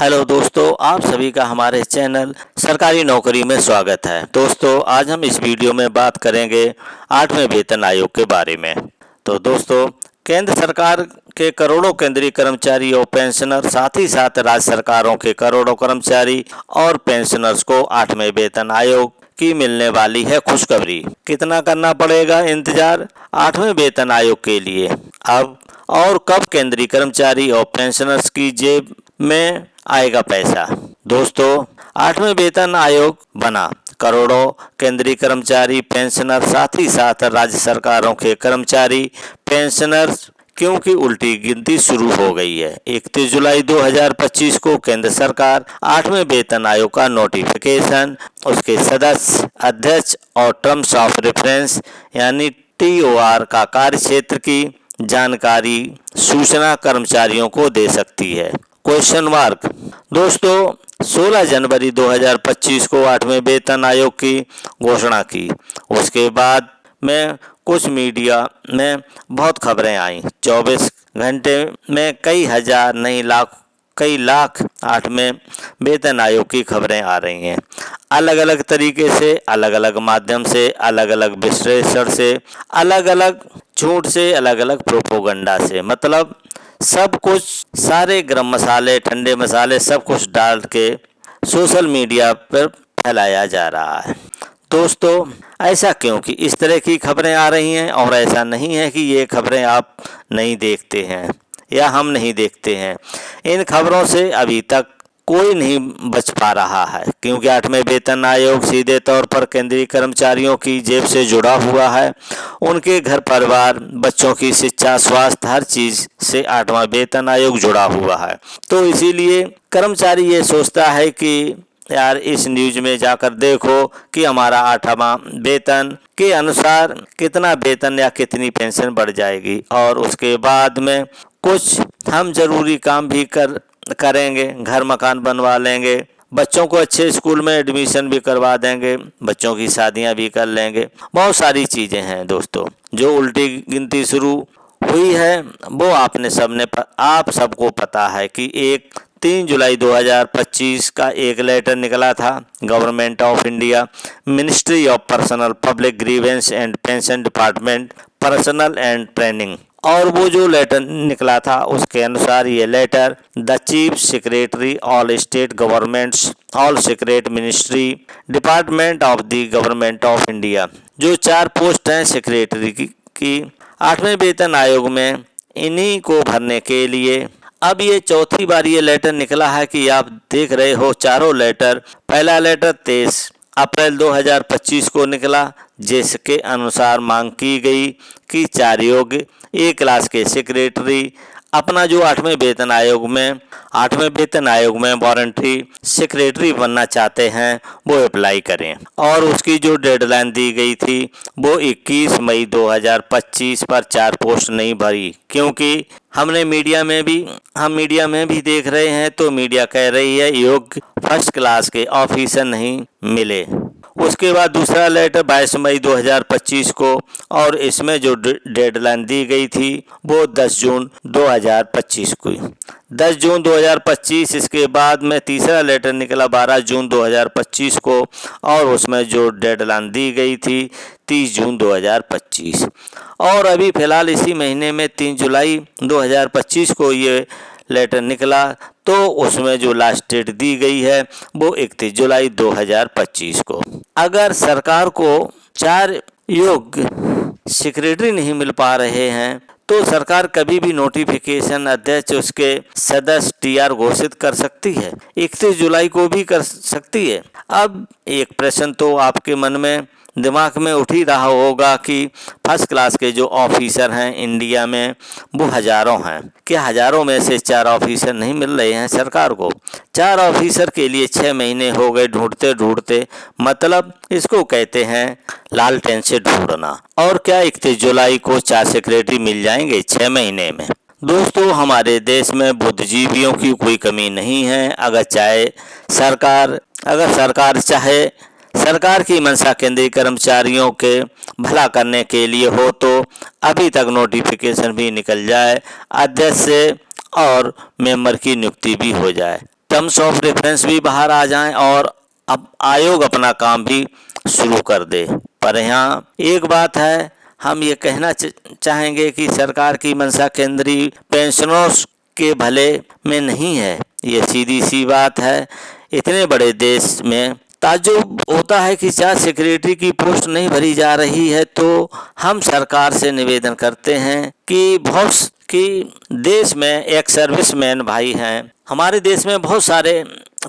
Hello दोस्तों, आप सभी का हमारे चैनल सरकारी नौकरी में स्वागत है। दोस्तों, आज हम इस वीडियो में बात करेंगे 8वें वेतन आयोग के बारे में। तो दोस्तों, केंद्र सरकार के करोड़ों केंद्रीय कर्मचारी और पेंशनर, साथ ही साथ राज्य सरकारों के करोड़ों कर्मचारी और पेंशनर्स को 8वें वेतन आयोग की मिलने वाली है खुशखबरी। कितना करना पड़ेगा इंतजार 8वें वेतन आयोग के लिए? अब और कब केंद्रीय कर्मचारी और पेंशनर्स की जेब में आएगा पैसा? दोस्तों, 8वें वेतन आयोग बना, करोड़ों केंद्रीय कर्मचारी, पेंशनर, साथ ही साथ राज्य सरकारों के कर्मचारी, पेंशनर्स क्योंकि उल्टी गिनती शुरू हो गई है। 31 जुलाई 2025 को केंद्र सरकार 8वें वेतन आयोग का नोटिफिकेशन, उसके सदस्य, अध्यक्ष और टर्म्स ऑफ रेफरेंस यानी TOR का कार्यक्षेत्र की जानकारी सूचना कर्मचारियों को दे सकती है। Question mark. दोस्तों, 16 जनवरी 2025 को 8वें वेतन आयोग की घोषणा की। उसके बाद में कुछ मीडिया में बहुत खबरें आईं। 24 घंटे में कई हजार नहीं कई लाख 8वें वेतन आयोग की खबरें आ रही हैं। अलग अलग तरीके से, अलग अलग माध्यम से, अलग अलग विश्लेषण से, अलग अलग झूठ से, अलग अलग प्रोपोगंडा से, मतलब सब कुछ, सारे गरम मसाले, ठंडे मसाले, सब कुछ डाल के सोशल मीडिया पर फैलाया जा रहा है। दोस्तों, ऐसा क्यों कि इस तरह की खबरें आ रही हैं? और ऐसा नहीं है कि ये खबरें आप नहीं देखते हैं या हम नहीं देखते हैं। इन खबरों से अभी तक कोई नहीं बच पा रहा है, क्योंकि 8वें वेतन आयोग सीधे तौर पर केंद्रीय कर्मचारियों की जेब से जुड़ा हुआ है। उनके घर परिवार, बच्चों की शिक्षा, स्वास्थ्य, हर चीज से 8वां वेतन आयोग जुड़ा हुआ है। तो इसीलिए कर्मचारी ये सोचता है कि यार, इस न्यूज में जाकर देखो कि हमारा 8वां वेतन के अनुसार कितना वेतन या कितनी पेंशन बढ़ जाएगी, और उसके बाद में कुछ हम जरूरी काम भी करेंगे, घर मकान बनवा लेंगे, बच्चों को अच्छे स्कूल में एडमिशन भी करवा देंगे, बच्चों की शादियां भी कर लेंगे। बहुत सारी चीज़ें हैं दोस्तों। जो उल्टी गिनती शुरू हुई है वो आप सबको पता है कि 3 जुलाई 2025 का एक लेटर निकला था government of India, ministry of personnel public grievances and pension department, personnel and training. और वो जो लेटर निकला था उसके अनुसार ये letter the chief secretary all state governments, all secret ministry, department of the government of India, जो 4 post हैं सेक्रेटरी की 8वें वेतन आयोग में, इन्हीं को भरने के लिए अब ये चौथी बार ये लेटर निकला है कि आप देख रहे हो चारों लेटर। पहला लेटर 23 अप्रैल 2025 को निकला, जिसके अनुसार मांग की गई कि 4 योग्य A क्लास के सेक्रेटरी अपना जो 8वें वेतन आयोग में वॉलंटरी सेक्रेटरी बनना चाहते हैं वो अप्लाई करें। और उसकी जो डेडलाइन दी गई थी वो 21 मई 2025 पर 4 पोस्ट नहीं भरी, क्योंकि हम मीडिया में भी देख रहे हैं तो मीडिया कह रही है योग्य फर्स्ट क्लास के ऑफिसर नहीं मिले। उसके बाद दूसरा लेटर 22 मई 2025 को, और इसमें जो डेडलाइन दी गई थी वो 10 जून 2025 को, 10 जून 2025। इसके बाद में तीसरा लेटर निकला 12 जून 2025 को, और उसमें जो डेडलाइन दी गई थी 30 जून 2025। और अभी फ़िलहाल इसी महीने में 3 जुलाई 2025 को ये लेटर निकला, तो उसमें जो लास्ट डेट दी गई है वो 31 जुलाई 2025 को। अगर सरकार को 4 योग्य सेक्रेटरी नहीं मिल पा रहे हैं तो सरकार कभी भी नोटिफिकेशन, अध्यक्ष, उसके सदस्य, TR घोषित कर सकती है, 31 जुलाई को भी कर सकती है। अब एक प्रश्न तो आपके मन में, दिमाग में उठ ही रहा होगा कि फर्स्ट क्लास के जो ऑफिसर हैं इंडिया में वो हज़ारों हैं, क्या हज़ारों में से 4 ऑफिसर नहीं मिल रहे हैं सरकार को? 4 ऑफिसर के लिए 6 महीने हो गए ढूंढते ढूंढते, मतलब इसको कहते हैं लालटेन से ढूंढना। और क्या 31 जुलाई को 4 सेक्रेटरी मिल जाएंगे 6 महीने में? दोस्तों, हमारे देश में बुद्धिजीवियों की कोई कमी नहीं है। अगर सरकार चाहे, सरकार की मंशा केंद्रीय कर्मचारियों के भला करने के लिए हो तो अभी तक नोटिफिकेशन भी निकल जाए, अध्यक्ष से और मेंबर की नियुक्ति भी हो जाए। टर्म्स ऑफ रेफरेंस भी बाहर आ जाएं और अब आयोग अपना काम भी शुरू कर दे। पर यहाँ एक बात है, हम ये कहना चाहेंगे कि सरकार की मंशा केंद्रीय पेंशनर्स के भले में नहीं है। ये सीधी सी बात है। इतने बड़े देश में ताज्जुब होता है कि चार सेक्रेटरी की पोस्ट नहीं भरी जा रही है। तो हम सरकार से निवेदन करते हैं कि देश में एक सर्विसमैन भाई हैं। हमारे देश में बहुत सारे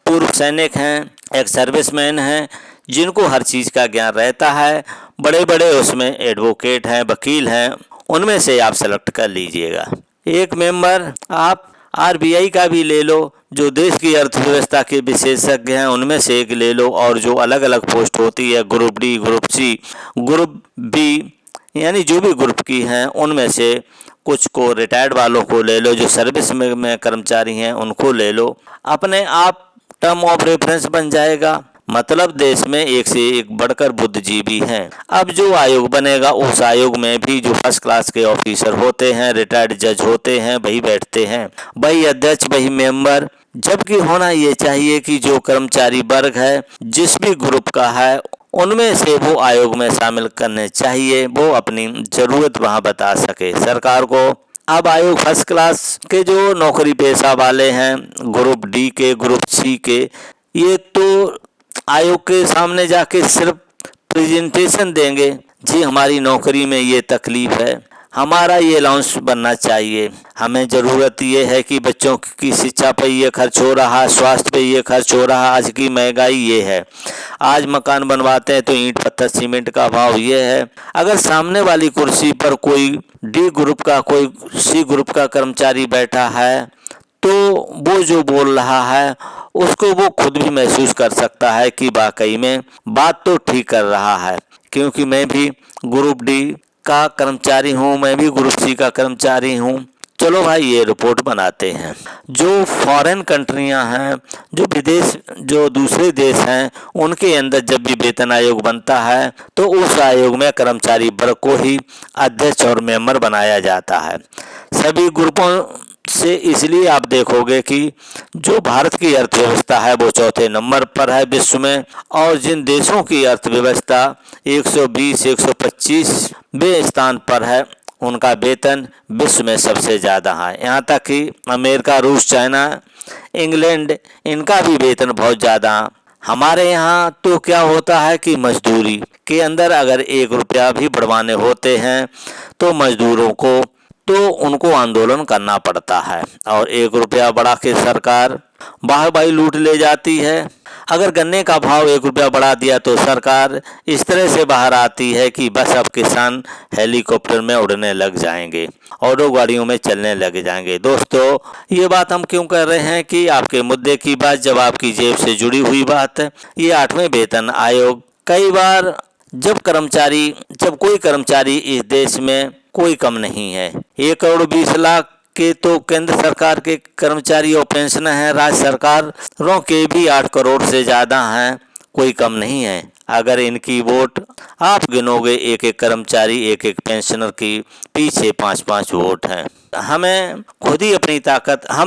पूर्व सैनिक हैं, एक सर्विसमैन हैं, जिनको हर चीज़ का ज्ञान रहता है। बड़े बड़े उसमें एडवोकेट हैं, वकील हैं, उनमें से आप सेलेक्ट कर लीजिएगा। एक मेंबर आप आरबीआई का भी ले लो, जो देश की अर्थव्यवस्था के विशेषज्ञ हैं, उनमें से एक ले लो। और जो अलग अलग पोस्ट होती है, group D, group C, group B, यानी जो भी ग्रुप की हैं, उनमें से कुछ को रिटायर्ड वालों को ले लो, जो सर्विस में कर्मचारी हैं उनको ले लो। अपने आप टर्म ऑफ रेफरेंस बन जाएगा। मतलब देश में एक से एक बढ़कर बुद्धिजीवी हैं। अब जो आयोग बनेगा, उस आयोग में भी जो फर्स्ट क्लास के ऑफिसर होते हैं, रिटायर्ड जज होते हैं, वही बैठते हैं, वही अध्यक्ष, वही मेंबर। जबकि होना ये चाहिए कि जो कर्मचारी वर्ग है, जिस भी ग्रुप का है, उनमें से वो आयोग में शामिल करने चाहिए, वो अपनी जरूरत वहाँ बता सके सरकार को। अब आयोग फर्स्ट क्लास के जो नौकरी पेशा वाले हैं, ग्रुप डी के, ग्रुप सी के, ये तो आयोग के सामने जाके सिर्फ प्रेजेंटेशन देंगे, जी हमारी नौकरी में ये तकलीफ है, हमारा ये अलाउंस बनना चाहिए, हमें ज़रूरत ये है कि बच्चों की शिक्षा पे ये खर्च हो रहा है, स्वास्थ्य पे ये खर्च हो रहा है, आज की महंगाई ये है, आज मकान बनवाते हैं तो ईंट पत्थर सीमेंट का भाव ये है। अगर सामने वाली कुर्सी पर कोई डी ग्रुप का, कोई सी ग्रुप का कर्मचारी बैठा है, तो वो जो बोल रहा है उसको वो खुद भी महसूस कर सकता है कि वाकई में बात तो ठीक कर रहा है। क्योंकि मैं भी ग्रुप डी का कर्मचारी हूँ, मैं भी ग्रुप सी का कर्मचारी हूँ। चलो भाई, ये रिपोर्ट बनाते हैं। जो फॉरेन कंट्रियां हैं, जो विदेश, जो दूसरे देश हैं, उनके अंदर जब भी वेतन आयोग बनता है तो उस आयोग में कर्मचारी वर्ग को ही अध्यक्ष और मेंबर बनाया जाता है। सभी ग्रुपों से इसलिए आप देखोगे कि जो भारत की अर्थव्यवस्था है वो चौथे नंबर पर है विश्व में, और जिन देशों की अर्थव्यवस्था 120-125वें स्थान पर है, उनका वेतन विश्व में सबसे ज़्यादा है। यहाँ तक कि अमेरिका, रूस, चाइना, इंग्लैंड, इनका भी वेतन बहुत ज़्यादा। हमारे यहाँ तो क्या होता है कि मजदूरी के अंदर अगर 1 रुपया भी बढ़वाने होते हैं तो मजदूरों को तो उनको आंदोलन करना पड़ता है, और 1 रुपया बढ़ा के सरकार वाहवाही लूट ले जाती है। अगर गन्ने का भाव 1 रुपया बढ़ा दिया तो सरकार इस तरह से बाहर आती है कि बस अब किसान हेलीकॉप्टर में उड़ने लग जाएंगे, ऑटो गाड़ियों में चलने लग जाएंगे। दोस्तों, ये बात हम क्यों कर रहे हैं कि आपके मुद्दे की बात जब आपकी जेब से जुड़ी हुई बात है। ये 8वें वेतन आयोग कई बार जब कोई कर्मचारी इस देश में कोई कम नहीं है। 1 करोड़ 20 लाख के तो केंद्र सरकार के कर्मचारी और पेंशन हैं, राज्य सरकारों के भी 8 करोड़ से ज़्यादा हैं, कोई कम नहीं है। अगर इनकी वोट आप गिनोगे, एक एक कर्मचारी, एक एक पेंशनर की पीछे 5-5 वोट हैं। हम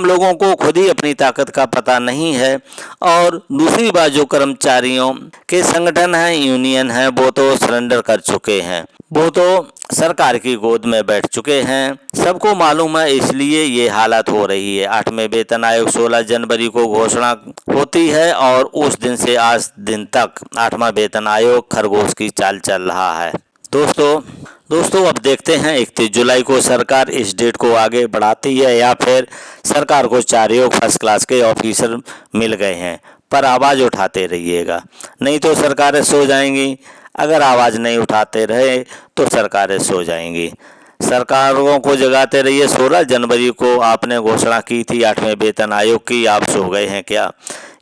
लोगों को खुद ही अपनी ताकत का पता नहीं है। और दूसरी बात, जो कर्मचारियों के संगठन हैं, यूनियन हैं, वो तो सरेंडर कर चुके हैं, वो तो सरकार की गोद में बैठ चुके हैं, सबको मालूम है, इसलिए ये हालत हो रही है। 8वें वेतन आयोग 16 जनवरी को घोषणा होती है और उस दिन से आज दिन तक 8वां वेतन आयोग खरगोश की चाल चल रहा है। दोस्तों अब देखते हैं 31 जुलाई को सरकार इस डेट को आगे बढ़ाती है या फिर सरकार को 4 योग फर्स्ट क्लास के ऑफिसर मिल गए हैं। पर आवाज़ उठाते रहिएगा, नहीं तो सरकारें सो जाएंगी। अगर आवाज़ नहीं उठाते रहे तो सरकारें सो जाएंगी। सरकारों को जगाते रहिए। 16 जनवरी को आपने घोषणा की थी 8वें वेतन आयोग की, आप सो गए हैं क्या?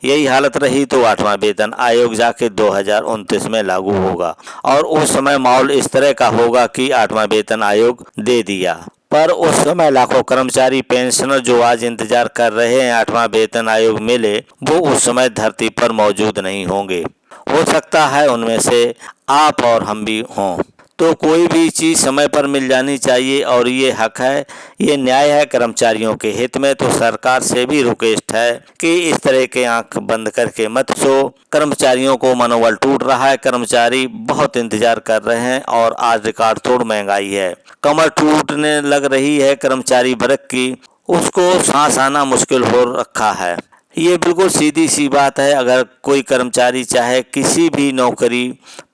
यही हालत रही तो 8वां वेतन आयोग जाके 2029 में लागू होगा और उस समय माहौल इस तरह का होगा कि 8वां वेतन आयोग दे दिया। पर उस समय लाखों कर्मचारी पेंशनर जो आज इंतजार कर रहे हैं 8वां वेतन आयोग मिले, वो उस समय धरती पर मौजूद नहीं होंगे। हो सकता है उनमें से आप और हम भी हों। तो कोई भी चीज़ समय पर मिल जानी चाहिए और ये हक है, ये न्याय है कर्मचारियों के हित में। तो सरकार से भी रिक्वेस्ट है कि इस तरह के आंख बंद करके मत सो। कर्मचारियों को मनोबल टूट रहा है, कर्मचारी बहुत इंतजार कर रहे हैं और आज रिकॉर्ड तोड़ महंगाई है, कमर टूटने लग रही है। कर्मचारी वर्ग की उसको सांस आना मुश्किल हो रखा है। ये बिल्कुल सीधी सी बात है। अगर कोई कर्मचारी चाहे किसी भी नौकरी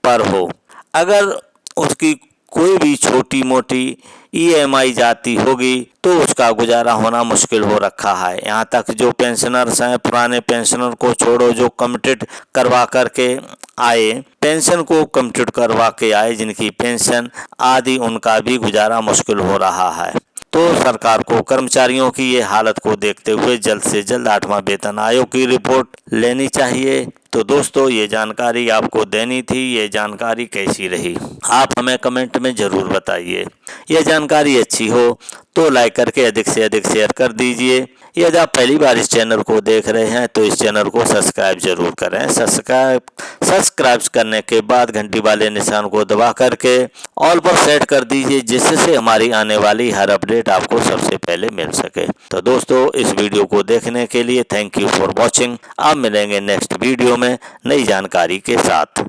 पर हो, अगर उसकी कोई भी छोटी मोटी EMI जाती होगी तो उसका गुजारा होना मुश्किल हो रखा है। यहाँ तक जो पेंशनर्स हैं, पुराने पेंशनर को छोड़ो, जो कमिटेड करवा करके आए, पेंशन को कमिटेड करवा के आए, जिनकी पेंशन आदि, उनका भी गुजारा मुश्किल हो रहा है। तो सरकार को कर्मचारियों की ये हालत को देखते हुए जल्द से जल्द 8वां वेतन आयोग की रिपोर्ट लेनी चाहिए। तो दोस्तों, ये जानकारी आपको देनी थी। ये जानकारी कैसी रही आप हमें कमेंट में ज़रूर बताइए। यह जानकारी अच्छी हो तो लाइक करके अधिक से अधिक शेयर कर दीजिए। यदि आप पहली बार इस चैनल को देख रहे हैं तो इस चैनल को सब्सक्राइब जरूर करें। सब्सक्राइब करने के बाद घंटी वाले निशान को दबा करके ऑल पर सेट कर दीजिए, जिससे हमारी आने वाली हर अपडेट आपको सबसे पहले मिल सके। तो दोस्तों, इस वीडियो को देखने के लिए थैंक यू फॉर वॉचिंग। आप मिलेंगे नेक्स्ट वीडियो में नई जानकारी के साथ।